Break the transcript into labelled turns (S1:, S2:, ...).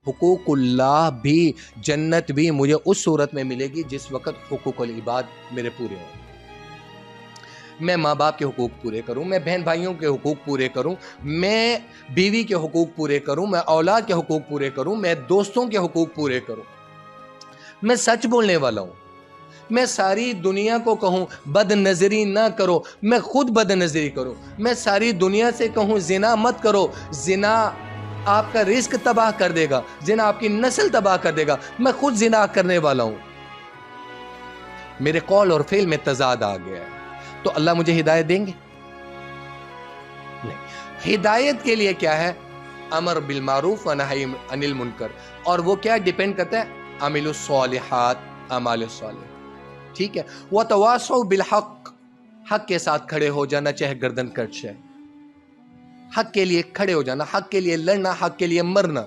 S1: हुकूकुल्लाह भी, जन्नत भी मुझे उस सूरत में मिलेगी जिस वक़्त हुकूकुल इबाद मेरे पूरे हों। मैं माँ बाप के हुकूक पूरे करूँ, मैं बहन भाइयों के हुकूक पूरे करूँ, मैं बीवी के हुकूक पूरे करूँ, मैं औलाद के हुकूक पूरे करूँ, मैं दोस्तों के हुकूक पूरे करूँ। मैं सच बोलने वाला हूँ। मैं सारी दुनिया को कहूँ बदनज़री ना करो, मैं खुद बदनज़री करूँ। मैं सारी दुनिया से कहूँ ज़िना मत करो, ज़िना आपका रिज़्क तबाह कर देगा, ज़िना आपकी नस्ल तबाह कर देगा, मैं खुद ज़िना करने वाला हूँ। मेरे कौल और फ़ेल में तज़ाद आ गया है, तो अल्लाह मुझे हिदायत देंगे? नहीं। हिदायत के लिए क्या है? अमर बिल मारूफ व नही अनिल मुनकर, और वो क्या डिपेंड करता है? अमिलुस सालिहात, अमालुस सालिह। ठीक है। व तवासौ बिल हक, हक के साथ खड़े हो जाना, चाहे गर्दन कट जाए। हक के लिए खड़े हो जाना, हक के लिए लड़ना, हक के लिए मरना।